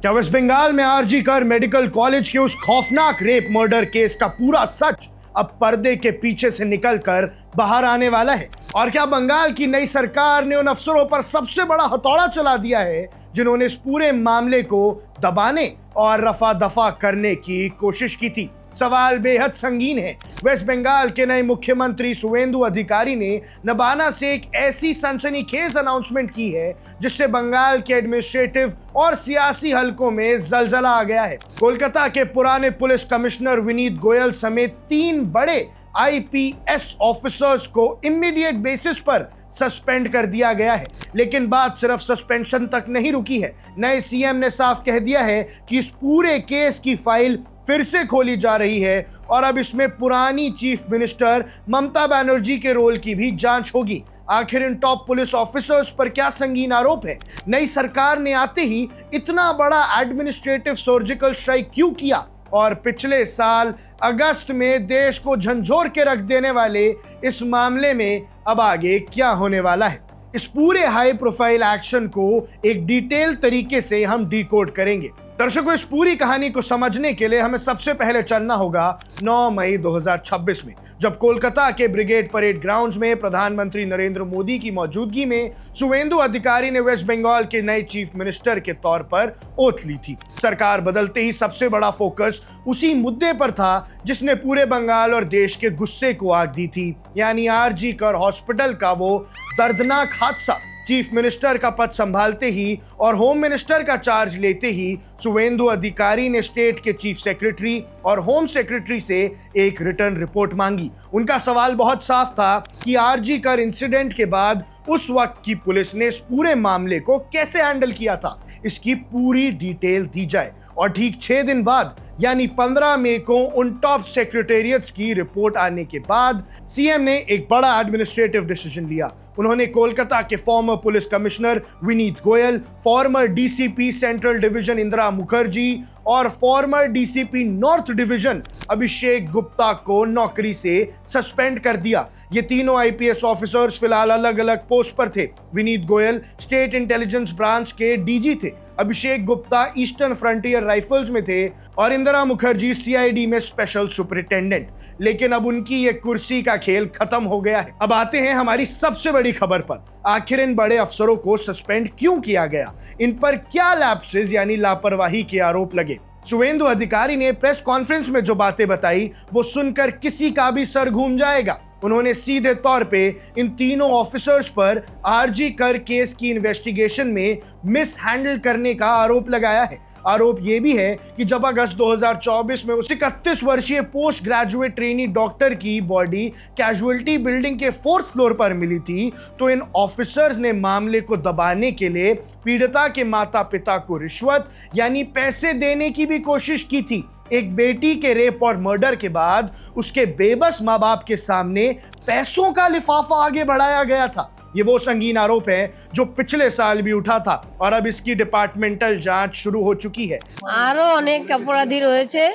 क्या वेस्ट बंगाल में आरजी कर मेडिकल कॉलेज के उस खौफनाक रेप मर्डर केस का पूरा सच अब पर्दे के पीछे से निकलकर बाहर आने वाला है? और क्या बंगाल की नई सरकार ने उन अफसरों पर सबसे बड़ा हथौड़ा चला दिया है जिन्होंने इस पूरे मामले को दबाने और रफा दफा करने की कोशिश की थी? सवाल बेहद संगीन है। वेस्ट बंगाल के नए मुख्यमंत्री शुवेंदु अधिकारी ने नबाना से एक ऐसी सनसनीखेज अनाउंसमेंट की है जिससे बंगाल के एडमिनिस्ट्रेटिव और सियासी हलकों में जलजला आ गया है। कोलकाता के पुराने पुलिस कमिश्नर विनीत गोयल समेत 3 बड़े आईपीएस ऑफिसर्स को इमीडिएट बेसिस पर सस्पेंड कर दिया गया है। लेकिन बात सिर्फ सस्पेंशन तक नहीं रुकी है। नए सीएम ने साफ कह दिया है कि इस पूरे केस की फाइल फिर से खोली जा रही है और अब इसमें पुरानी चीफ मिनिस्टर ममता बनर्जी के रोल की भी जांच होगी। आखिर इन टॉप पुलिस ऑफिसर्स पर क्या संगीन आरोप है? नई सरकार ने आते ही इतना बड़ा एडमिनिस्ट्रेटिव सर्जिकल स्ट्राइक क्यों किया? और पिछले साल अगस्त में देश को झंझोर के रख देने वाले इस मामले में अब आगे क्या होने वाला है? इस पूरे हाई प्रोफाइल एक्शन को एक डिटेल तरीके से हम डिकोड करेंगे। दर्शकों, इस पूरी कहानी को समझने के लिए हमें सबसे पहले चलना होगा 9 मई 2026 में, जब कोलकाता के ब्रिगेड परेड ग्राउंड्स में प्रधानमंत्री नरेंद्र मोदी की मौजूदगी में शुवेंदु अधिकारी ने वेस्ट बंगाल के नए चीफ मिनिस्टर के तौर पर ओथ ली थी। सरकार बदलते ही सबसे बड़ा फोकस उसी मुद्दे पर था जिसने पूरे बंगाल और देश के गुस्से को आग दी थी, यानी आरजी कर हॉस्पिटल का वो दर्दनाक हादसा। चीफ मिनिस्टर का पद संभालते ही और होम मिनिस्टर का चार्ज लेते ही शुवेंदु अधिकारी ने स्टेट के चीफ सेक्रेटरी और होम सेक्रेटरी से एक रिटर्न रिपोर्ट मांगी। उनका सवाल बहुत साफ था कि आरजी कर इंसिडेंट के बाद उस वक्त की पुलिस ने इस पूरे मामले को कैसे हैंडल किया था, इसकी पूरी डिटेल दी जाए। और ठीक 6 दिन बाद यानी 15 मई को उन टॉप सेक्रेटेरिएट्स की रिपोर्ट आने के बाद सीएम ने एक बड़ा एडमिनिस्ट्रेटिव डिसीजन लिया। उन्होंने कोलकाता के farmer police commissioner Vineet Goyal, farmer DCP central division Indira Mukherjee और farmer DCP north division Abhishek Gupta को नौकरी से सस्पेंड कर दिया। ये तीनों आईपीएस ऑफिसर्स फिलहाल अलग अलग पोस्ट पर थे। Vineet Goyal state intelligence branch के डीजी थे, Abhishek Gupta eastern frontier rifles में थे और इंदिरा मुखर्जी सीआईडी में स्पेशल सुपरिटेंडेंट। लेकिन अब उनकी ये कुर्सी का खेल खत्म हो गया है। अब आते हैं हमारी सबसे बड़ी खबर पर। आखिर इन बड़े अफसरों को सस्पेंड क्यों किया गया? इन पर क्या लैप्सेस यानी लापरवाही के आरोप लगे? शुवेंदु अधिकारी ने प्रेस कॉन्फ्रेंस में जो बातें बताई वो सुनकर किसी का भी सर घूम जाएगा। उन्होंने सीधे तौर पे इन तीनों ऑफिसर्स पर आरजी कर केस की इन्वेस्टिगेशन में मिस हैंडल करने का आरोप लगाया है। आरोप यह भी है कि जब अगस्त 2024 में उस 31 वर्षीय पोस्ट ग्रेजुएट ट्रेनी डॉक्टर की बॉडी कैजुअलिटी बिल्डिंग के 4th फ्लोर पर मिली थी, तो इन ऑफिसर्स ने मामले को दबाने के लिए पीड़िता के माता पिता को रिश्वत यानी पैसे देने की भी कोशिश की थी। एक बेटी के रेप और मर्डर के बाद उसके बेबस माँ बाप के सामने पैसों का लिफाफा आगे बढ़ाया गया था। ये वो संगीन आरोप है जो पिछले साल भी उठा था और अब इसकी डिपार्टमेंटल जांच शुरू हो चुकी है। আরো অনেক অপরাধী রয়েছে।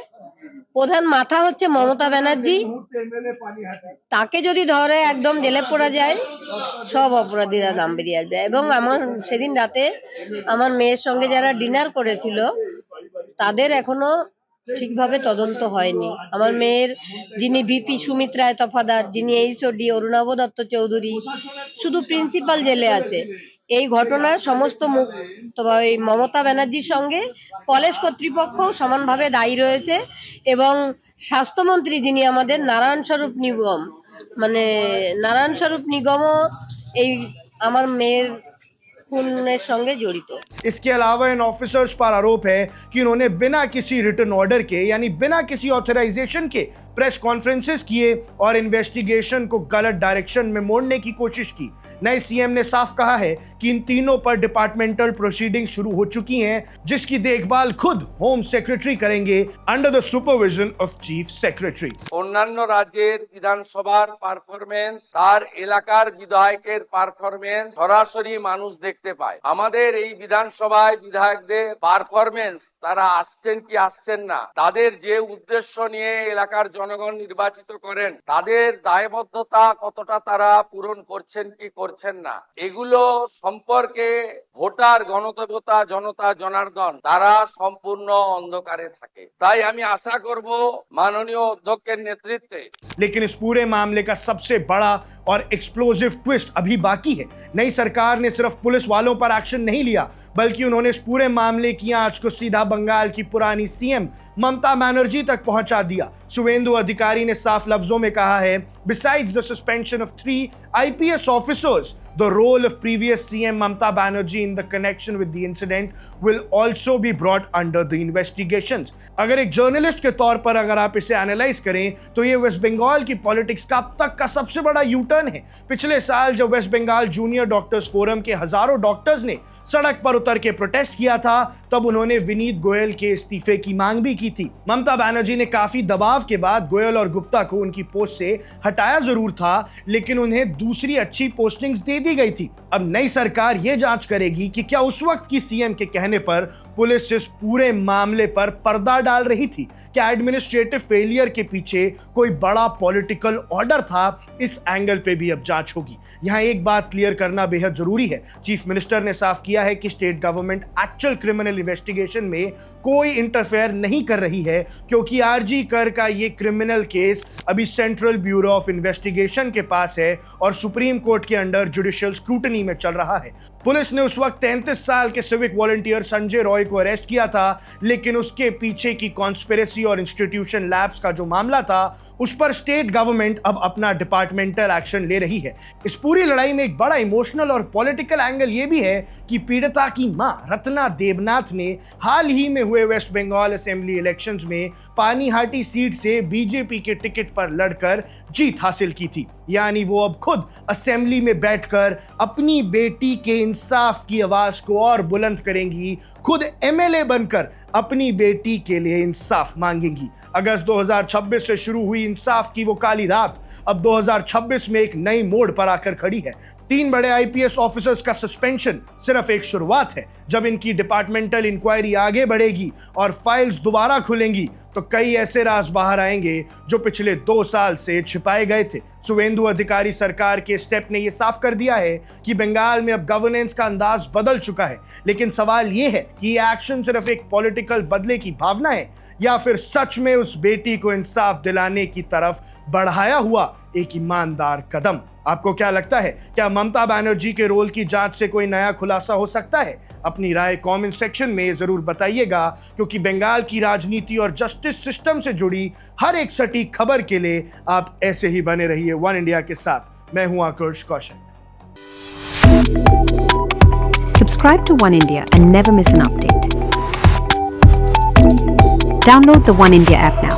প্রধান মাথা হচ্ছে মমতা ব্যানার্জি। তাকে যদি ধরে একদম জেলে পড়া যায় সব অপরাধীরা নাম বেরিয়ে আসবে। এবং আমার সেদিন রাতে আমার মেয়ের সঙ্গে যারা ডিনার করেছিল তাদের এখনো ঠিকভাবে তদন্ত হয়নি। আমার মেয়ের যিনি ভিপি সুমিত রায় তফাদার, যিনি এইচওডি অরুণাভ দত্ত চৌধুরী শুধু প্রিন্সিপাল জেলে আছে। এই ঘটনার সমস্ত মমতা ব্যানার্জির সঙ্গে কলেজ কর্তৃপক্ষ সমানভাবে দায়ী রয়েছে এবং স্বাস্থ্যমন্ত্রী যিনি আমাদের নারায়ণ স্বরূপ নিগমও এই আমার মেয়ের खून संगे जड़ित। इसके अलावा इन ऑफिसर्स पर आरोप है कि उन्होंने बिना किसी रिटर्न ऑर्डर के यानी बिना किसी ऑथराइजेशन के प्रेस कॉन्फ्रेंसेस किए और इन्वेस्टिगेशन को गलत डायरेक्शन में मोड़ने की कोशिश की। नए सीएम ने साफ कहा है कि इन तीनों पर डिपार्टमेंटल प्रोसीडिंग शुरू हो चुकी हैं, जिसकी देखभाल खुद होम सेक्रेटरी करेंगे under the supervision of chief secretary. अन्यान्य राज्येर विधानसभार पारफरमेंस तार एलाकार विधायकेर पारफरमेंस सरासरि मानुष देखते पाय। आमादेर এই বিধানসভায় বিধায়কদের পারফরমেন্স তারা আসছেন কি আসছেন না, তাদের যে উদ্দেশ্য নিয়ে এলাকার জনগণ নির্বাচিত করেন তাদের দায়বদ্ধতা কতটা তারা পূরণ করছেন কি করছেন না এগুলো সম্পর্কে ভোটার গণদেবতা জনতা জনার্দন তারা সম্পূর্ণ অন্ধকারে থাকে তাই আমি আশা করব মাননীয় অধ্যক্ষের নেতৃত্বে। लेकिन इस पूरे मामले का सबसे बड़ा और एक्सप्लोजिव ट्विस्ट अभी बाकी है। नई सरकार ने सिर्फ पुलिस वालों पर एक्शन नहीं लिया बल्कि उन्होंने इस पूरे मामले की आंच को सीधा बंगाल की पुरानी सीएम ममता बनर्जी तक पहुंचा दिया। शुवेंदु अधिकारी ने साफ लफ्जों में कहा है, besides the suspension of 3 IPS officers, the role of previous CM Mamata Banerjee in the connection with the incident will also be brought under the investigations। अगर एक जर्नलिस्ट के तौर पर अगर आप इसे एनालाइज करें तो ये वेस्ट बंगाल की पॉलिटिक्स का अब तक का सबसे बड़ा यू टर्न है। पिछले साल जब west Bengal junior doctors forum के हजारों डॉक्टर्स ने सड़क पर उतर के प्रोटेस्ट किया था तब उन्होंने विनीत गोयल के इस्तीफे की मांग भी की थी। ममता बनर्जी ने काफी दबाव के बाद गोयल और गुप्ता को उनकी पोस्ट से हटाया जरूर था लेकिन उन्हें दूसरी अच्छी पोस्टिंग्स दे दी गई थी। अब नई सरकार यह जांच करेगी कि क्या उस वक्त की सीएम के कहने पर पुलिस इस पूरे मामले पर पर्दा डाल रही थी, क्या एडमिनिस्ट्रेटिव फेलियर के पीछे कोई बड़ा पॉलिटिकल ऑर्डर था। इस एंगल पे भी अब जांच होगी। यहां एक बात क्लियर करना बेहद जरूरी है, चीफ मिनिस्टर ने साफ किया है कि state government actual criminal investigation में कोई इंटरफेयर नहीं कर रही है क्योंकि आरजी कर का ये क्रिमिनल केस अभी सेंट्रल ब्यूरो ऑफ इन्वेस्टिगेशन के पास है और सुप्रीम कोर्ट के अंडर जुडिशियल स्क्रूटनी में चल रहा है। पुलिस ने उस वक्त 33 साल के सिविक वॉलंटियर संजय रॉय को अरेस्ट किया था लेकिन उसके पीछे की कॉन्स्पिरेसी और इंस्टीट्यूशन लैब्स का जो मामला था उस पर स्टेट गवर्नमेंट अब अपना डिपार्टमेंटल एक्शन ले रही है। इस पूरी लड़ाई में एक बड़ा इमोशनल और पॉलिटिकल एंगल ये भी है कि पीड़िता की मां रत्ना देवनाथ ने हाल ही में हुए वेस्ट बंगाल असेंबली इलेक्शंस में पानीहाटी सीट से बीजेपी के टिकट पर लड़कर जीत हासिल की थी। यानी वो अब खुद असेंबली में बैठकर अपनी बेटी के इंसाफ की आवाज को और बुलंद करेंगी, खुद एमएलए बनकर अपनी बेटी के लिए इंसाफ मांगेंगी। अगस्त 2026 से शुरू हुई इंसाफ की वो काली रात अब 2026 में एक नई मोड़ पर आकर खड़ी है। 3 बड़े आईपीएस ऑफिसर्स का सस्पेंशन सिर्फ एक शुरुआत है। जब इनकी डिपार्टमेंटल इंक्वायरी आगे बढ़ेगी और फाइल्स दोबारा खुलेंगी तो कई ऐसे राज बाहर आएंगे जो पिछले 2 साल से छिपाए गए थे। शुवेंदु अधिकारी सरकार के स्टेप ने यह साफ कर दिया है कि बंगाल में अब गवर्नेंस का अंदाज बदल चुका है। लेकिन सवाल यह है कि यह एक्शन सिर्फ एक पॉलिटिकल बदले की भावना है या फिर सच में उस बेटी को इंसाफ दिलाने की तरफ बढ़ाया हुआ एक ईमानदार कदम। आपको क्या लगता है, क्या ममता बनर्जी के रोल की जांच से कोई नया खुलासा हो सकता है? अपनी राय कमेंट सेक्शन में जरूर बताइएगा क्योंकि बंगाल की राजनीति और जस्टिस सिस्टम से जुड़ी हर एक सटीक खबर के लिए आप ऐसे ही बने रहिए वन इंडिया के साथ। मैं हूं आकर्ष Kaushik. Subscribe to One India and never miss an update. Download the One India app now.